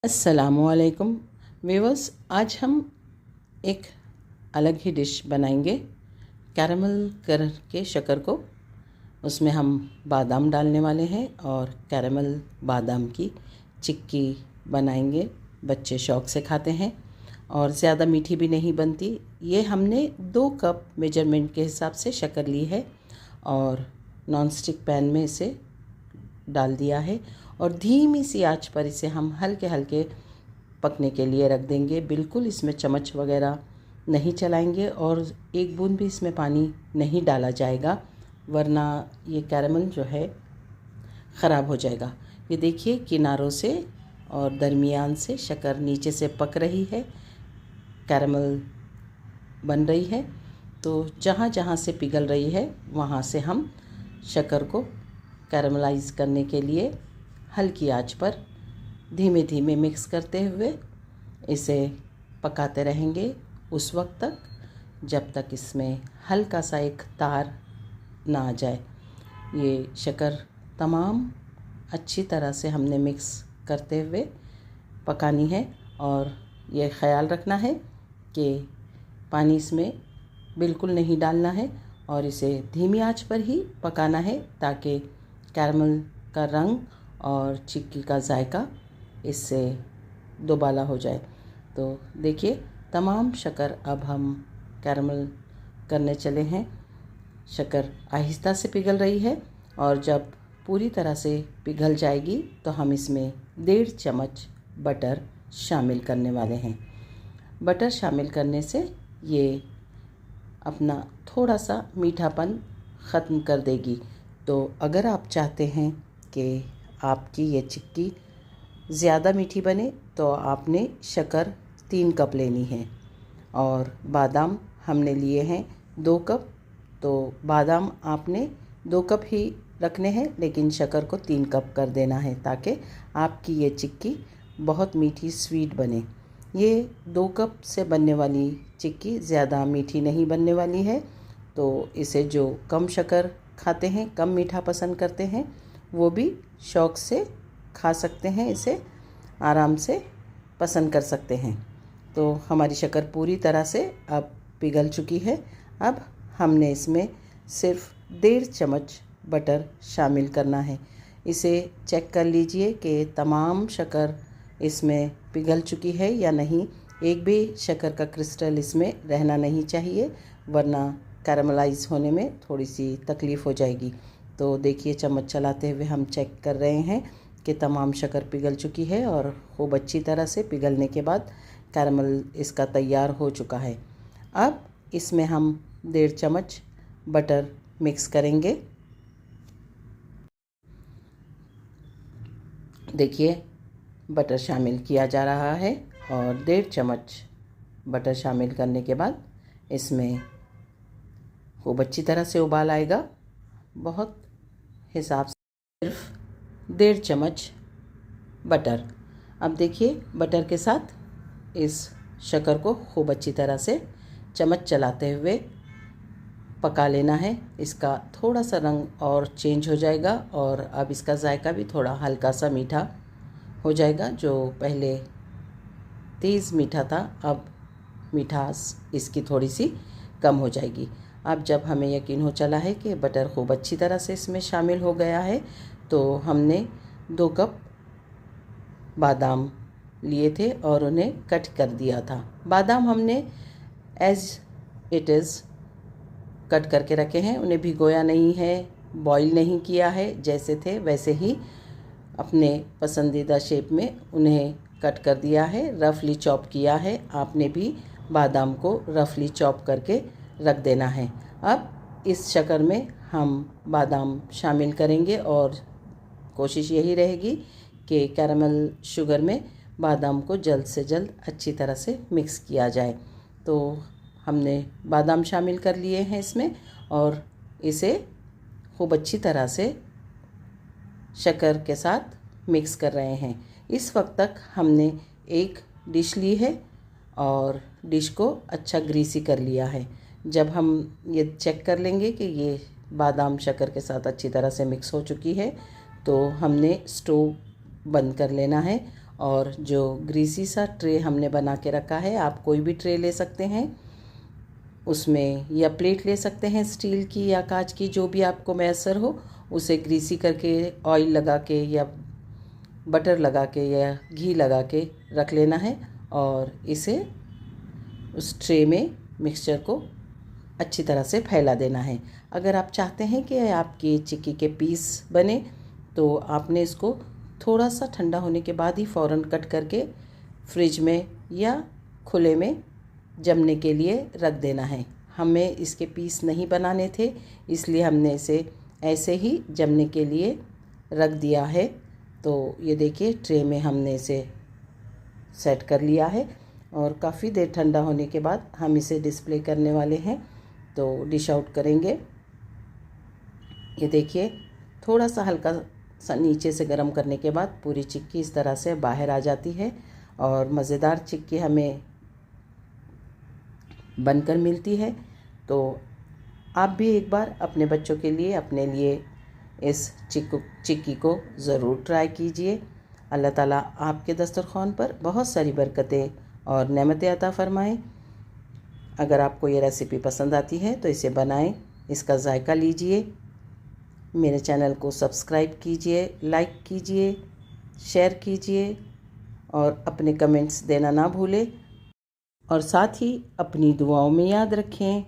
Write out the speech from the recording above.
अस्सलामुअलैकुम व्यूअर्स, आज हम एक अलग ही डिश बनाएंगे। कैरमल करके शक्कर को उसमें हम बादाम डालने वाले हैं और कैरमल बादाम की चिक्की बनाएंगे। बच्चे शौक़ से खाते हैं और ज़्यादा मीठी भी नहीं बनती। ये हमने 2 कप मेजरमेंट के हिसाब से शक्कर ली है और नॉन स्टिक पैन में इसे डाल दिया है और धीमी सी आंच पर इसे हम हल्के हल्के पकने के लिए रख देंगे। बिल्कुल इसमें चम्मच वगैरह नहीं चलाएंगे और एक बूंद भी इसमें पानी नहीं डाला जाएगा, वरना ये कैरमल जो है ख़राब हो जाएगा। ये देखिए, किनारों से और दरमियान से शक्कर नीचे से पक रही है, कैरमल बन रही है। तो जहाँ जहाँ से पिघल रही है वहाँ से हम शक्कर को कैरमलाइज़ करने के लिए हल्की आंच पर धीमे धीमे मिक्स करते हुए इसे पकाते रहेंगे उस वक्त तक जब तक इसमें हल्का सा एक तार ना आ जाए। ये शक्कर तमाम अच्छी तरह से हमने मिक्स करते हुए पकानी है और ये ख़याल रखना है कि पानी इसमें बिल्कुल नहीं डालना है और इसे धीमी आंच पर ही पकाना है ताकि कैरमल का रंग और चिक्की का जायका इससे दोबाला हो जाए। तो देखिए, तमाम शक्कर अब हम कैरमल करने चले हैं। शक्कर आहिस्ता से पिघल रही है और जब पूरी तरह से पिघल जाएगी तो हम इसमें 1.5 चम्मच बटर शामिल करने वाले हैं। बटर शामिल करने से ये अपना थोड़ा सा मीठापन ख़त्म कर देगी। तो अगर आप चाहते हैं कि आपकी ये चिक्की ज़्यादा मीठी बने तो आपने शक्कर 3 कप लेनी है और बादाम हमने लिए हैं 2 कप। तो बादाम आपने 2 कप ही रखने हैं, लेकिन शक्कर को 3 कप कर देना है ताकि आपकी ये चिक्की बहुत मीठी स्वीट बने। ये 2 कप से बनने वाली चिक्की ज़्यादा मीठी नहीं बनने वाली है, तो इसे जो कम शक्कर खाते हैं, कम मीठा पसंद करते हैं, वो भी शौक़ से खा सकते हैं, इसे आराम से पसंद कर सकते हैं। तो हमारी शक्कर पूरी तरह से अब पिघल चुकी है। अब हमने इसमें सिर्फ 1.5 चम्मच बटर शामिल करना है। इसे चेक कर लीजिए कि तमाम शक्कर इसमें पिघल चुकी है या नहीं। एक भी शक्कर का क्रिस्टल इसमें रहना नहीं चाहिए, वरना कैरमलाइज़ होने में थोड़ी सी तकलीफ़ हो जाएगी। तो देखिए, चम्मच चलाते हुए हम चेक कर रहे हैं कि तमाम शक्कर पिघल चुकी है और खूब अच्छी तरह से पिघलने के बाद कैरमल इसका तैयार हो चुका है। अब इसमें हम 1.5 चम्मच बटर मिक्स करेंगे। देखिए, बटर शामिल किया जा रहा है और 1.5 चम्मच बटर शामिल करने के बाद इसमें खूब अच्छी तरह से उबाल आएगा। बहुत हिसाब से सिर्फ 1.5 चम्मच बटर। अब देखिए, बटर के साथ इस शक्कर को खूब अच्छी तरह से चम्मच चलाते हुए पका लेना है। इसका थोड़ा सा रंग और चेंज हो जाएगा और अब इसका जायका भी थोड़ा हल्का सा मीठा हो जाएगा। जो पहले तेज़ मीठा था, अब मिठास इसकी थोड़ी सी कम हो जाएगी। अब जब हमें यकीन हो चला है कि बटर खूब अच्छी तरह से इसमें शामिल हो गया है, तो हमने 2 कप बादाम लिए थे और उन्हें कट कर दिया था। बादाम हमने एज इट इज़ कट करके रखे हैं, उन्हें भिगोया नहीं है, बॉईल नहीं किया है। जैसे थे वैसे ही अपने पसंदीदा शेप में उन्हें कट कर दिया है, रफली चॉप किया है। आपने भी बादाम को रफली चॉप करके रख देना है। अब इस शक्कर में हम बादाम शामिल करेंगे और कोशिश यही रहेगी कि कैरमल शुगर में बादाम को जल्द से जल्द अच्छी तरह से मिक्स किया जाए। तो हमने बादाम शामिल कर लिए हैं इसमें और इसे खूब अच्छी तरह से शक्कर के साथ मिक्स कर रहे हैं। इस वक्त तक हमने एक डिश ली है और डिश को अच्छा ग्रीसी कर लिया है। जब हम ये चेक कर लेंगे कि ये बादाम शक्कर के साथ अच्छी तरह से मिक्स हो चुकी है, तो हमने स्टोव बंद कर लेना है और जो ग्रीसी सा ट्रे हमने बना के रखा है, आप कोई भी ट्रे ले सकते हैं, उसमें या प्लेट ले सकते हैं स्टील की या कांच की, जो भी आपको मैसर हो, उसे ग्रीसी करके ऑयल लगा के या बटर लगा के या घी लगा के रख लेना है और इसे उस ट्रे में मिक्सचर को अच्छी तरह से फैला देना है। अगर आप चाहते हैं कि आपकी चिक्की के पीस बने तो आपने इसको थोड़ा सा ठंडा होने के बाद ही फ़ौरन कट करके फ्रिज में या खुले में जमने के लिए रख देना है। हमें इसके पीस नहीं बनाने थे, इसलिए हमने इसे ऐसे ही जमने के लिए रख दिया है। तो ये देखिए ट्रे में हमने इसे सेट कर लिया है और काफ़ी देर ठंडा होने के बाद हम इसे डिस्प्ले करने वाले हैं, तो डिश आउट करेंगे। ये देखिए थोड़ा सा हल्का सा नीचे से गर्म करने के बाद पूरी चिक्की इस तरह से बाहर आ जाती है और मज़ेदार चिक्की हमें बनकर मिलती है। तो आप भी एक बार अपने बच्चों के लिए, अपने लिए इस चिक्की को ज़रूर ट्राई कीजिए। अल्लाह ताला आपके दस्तरख़्वान पर बहुत सारी बरकतें और नेमतें अता फ़रमाएँ। अगर आपको ये रेसिपी पसंद आती है तो इसे बनाएं, इसका जायका लीजिए। मेरे चैनल को सब्सक्राइब कीजिए, लाइक कीजिए, शेयर कीजिए और अपने कमेंट्स देना ना भूलें और साथ ही अपनी दुआओं में याद रखें।